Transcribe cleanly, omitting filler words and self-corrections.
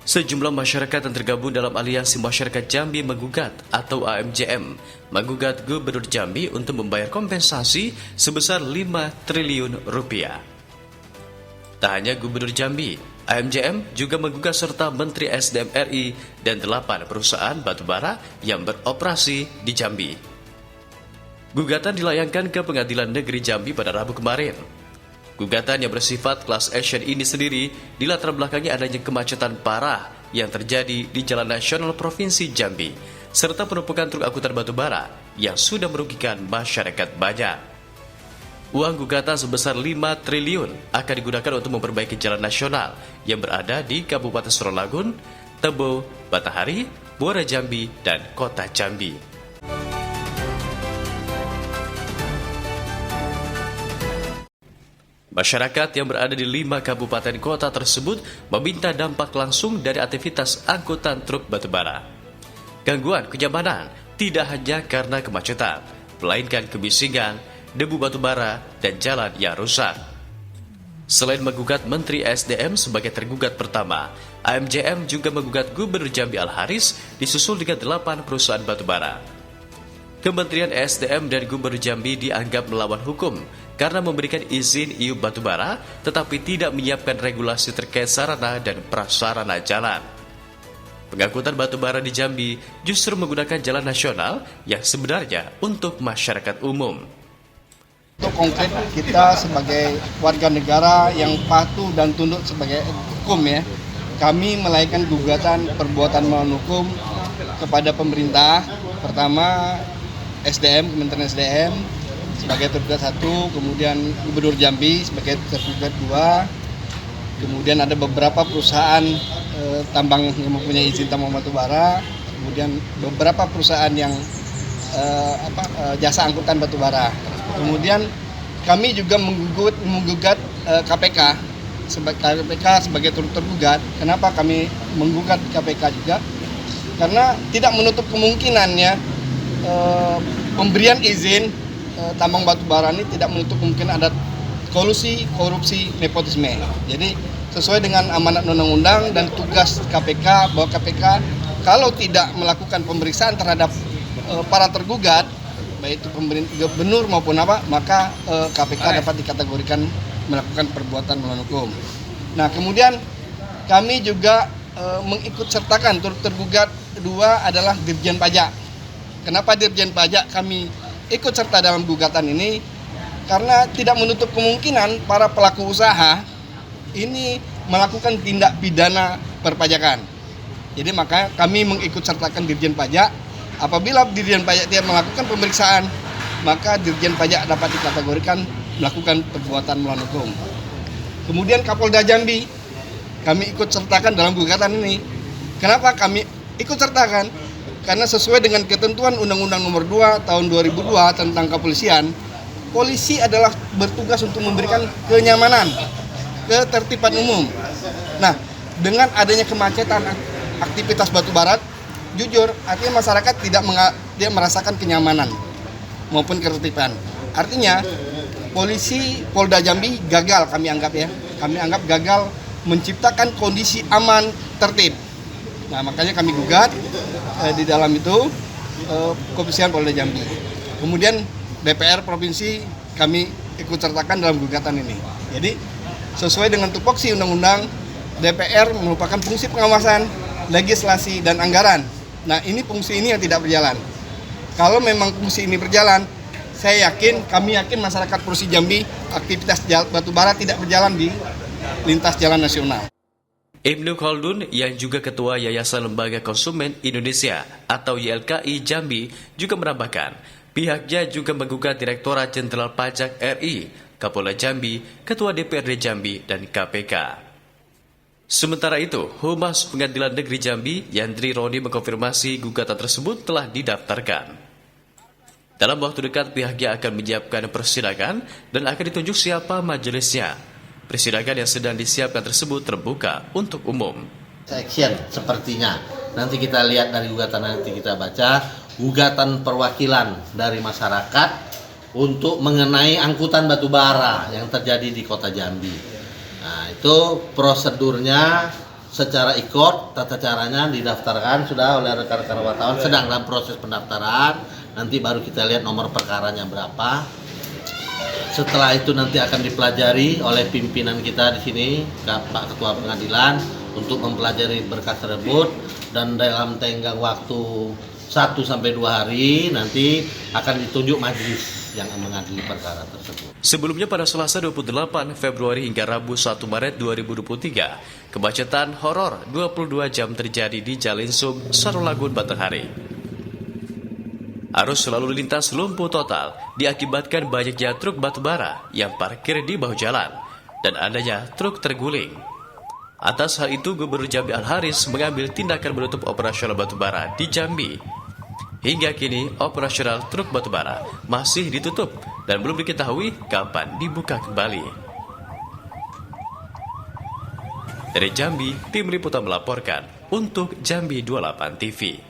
Sejumlah masyarakat yang tergabung dalam Aliansi Masyarakat Jambi Menggugat atau AMJM menggugat Gubernur Jambi untuk membayar kompensasi sebesar 5 triliun rupiah. Tak hanya Gubernur Jambi, AMJM juga menggugat serta Menteri SDM RI dan 8 perusahaan batubara yang beroperasi di Jambi. Gugatan dilayangkan ke Pengadilan Negeri Jambi pada Rabu kemarin. Gugatan yang bersifat class action ini sendiri dilatar belakangi adanya kemacetan parah yang terjadi di Jalan Nasional Provinsi Jambi, serta penumpukan truk angkutan batubara yang sudah merugikan masyarakat banyak. Uang gugatan sebesar 5 triliun akan digunakan untuk memperbaiki jalan nasional yang berada di Kabupaten Suralagun, Tebo, Batanghari, Muara Jambi, dan Kota Jambi. Masyarakat yang berada di 5 kabupaten kota tersebut meminta dampak langsung dari aktivitas angkutan truk batubara. Gangguan kenyamanan tidak hanya karena kemacetan, melainkan kebisingan, debu batubara, dan jalan yang rusak. Selain menggugat Menteri SDM sebagai tergugat pertama, AMJM juga menggugat Gubernur Jambi Al-Haris disusul dengan 8 perusahaan batubara. Kementerian SDM dan Gubernur Jambi dianggap melawan hukum karena memberikan izin iup batubara tetapi tidak menyiapkan regulasi terkait sarana dan prasarana jalan. Pengangkutan batubara di Jambi justru menggunakan jalan nasional yang sebenarnya untuk masyarakat umum. Untuk konkret kita sebagai warga negara yang patuh dan tunduk sebagai hukum ya, kami melayangkan gugatan perbuatan melawan hukum kepada pemerintah. Pertama SDM, Kementerian SDM sebagai tergugat 1, kemudian Gubernur Jambi sebagai tergugat 2, kemudian ada beberapa perusahaan tambang yang mempunyai izin tambang batubara, kemudian beberapa perusahaan yang jasa angkutan batubara. Kemudian kami juga menggugat KPK sebagai turut tergugat. Kenapa kami menggugat KPK juga? Karena tidak menutup kemungkinannya pemberian izin tambang batubara ini tidak menutup kemungkinan ada kolusi, korupsi, nepotisme. Jadi sesuai dengan amanat undang-undang dan tugas KPK bahwa KPK kalau tidak melakukan pemeriksaan terhadap para tergugat, baik itu gubernur maupun apa, maka KPK dapat dikategorikan melakukan perbuatan melawan hukum. Nah, kemudian kami juga mengikut sertakan turut tergugat 2 adalah Dirjen Pajak. Kenapa Dirjen Pajak kami ikut serta dalam gugatan ini? Karena tidak menutup kemungkinan para pelaku usaha ini melakukan tindak pidana perpajakan. Jadi maka kami mengikut sertakan Dirjen Pajak. Apabila Dirjen Pajak tidak melakukan pemeriksaan, maka Dirjen Pajak dapat dikategorikan melakukan perbuatan melawan hukum. Kemudian Kapolda Jambi kami ikut sertakan dalam gugatan ini. Kenapa kami ikut sertakan? Karena sesuai dengan ketentuan Undang-Undang Nomor 2 Tahun 2002 tentang kepolisian, polisi adalah bertugas untuk memberikan kenyamanan, ketertiban umum. Nah, dengan adanya kemacetan aktivitas batubara, jujur artinya masyarakat tidak merasakan kenyamanan maupun ketertiban. Artinya polisi Polda Jambi gagal, kami anggap gagal menciptakan kondisi aman, tertib. Nah, makanya kami gugat di dalam itu Kepolisian Polda Jambi. Kemudian DPR Provinsi kami ikut sertakan dalam gugatan ini. Jadi sesuai dengan tupoksi undang-undang, DPR merupakan fungsi pengawasan, legislasi, dan anggaran. Nah, ini fungsi ini yang tidak berjalan. Kalau memang fungsi ini berjalan, kami yakin masyarakat Provinsi Jambi aktivitas batubara tidak berjalan di lintas jalan nasional. Ibnu Khaldun yang juga Ketua Yayasan Lembaga Konsumen Indonesia atau YLKI Jambi juga menambahkan pihaknya juga menggugat Direktorat Jenderal Pajak RI, Kapolda Jambi, Ketua DPRD Jambi, dan KPK. Sementara itu, Humas Pengadilan Negeri Jambi, Yandri Roni mengkonfirmasi gugatan tersebut telah didaftarkan. Dalam waktu dekat pihaknya akan menyiapkan persidangan dan akan ditunjuk siapa majelisnya. Persidangan yang sedang disiapkan tersebut terbuka untuk umum. Section sepertinya. Nanti kita lihat dari gugatan, nanti kita baca gugatan perwakilan dari masyarakat untuk mengenai angkutan batubara yang terjadi di Kota Jambi. Nah, itu prosedurnya secara ikut, tata caranya didaftarkan sudah oleh rekan-rekan wartawan, sedang dalam proses pendaftaran. Nanti baru kita lihat nomor perkaranya berapa. Setelah itu nanti akan dipelajari oleh pimpinan kita di sini, Pak Ketua Pengadilan, untuk mempelajari berkas tersebut, dan dalam tenggang waktu 1-2 hari nanti akan ditunjuk majelis yang mengadili perkara tersebut. Sebelumnya pada Selasa 28 Februari hingga Rabu 1 Maret 2023, kemacetan horor 22 jam terjadi di Jalinsum, Sarolagun, Batanghari. Arus lalu lintas lumpuh total diakibatkan banyaknya truk batubara yang parkir di bahu jalan dan adanya truk terguling. Atas hal itu, Gubernur Jambi Al-Haris mengambil tindakan menutup operasional batubara di Jambi. Hingga kini, operasional truk batubara masih ditutup dan belum diketahui kapan dibuka kembali. Dari Jambi, tim liputan melaporkan untuk Jambi 28 TV.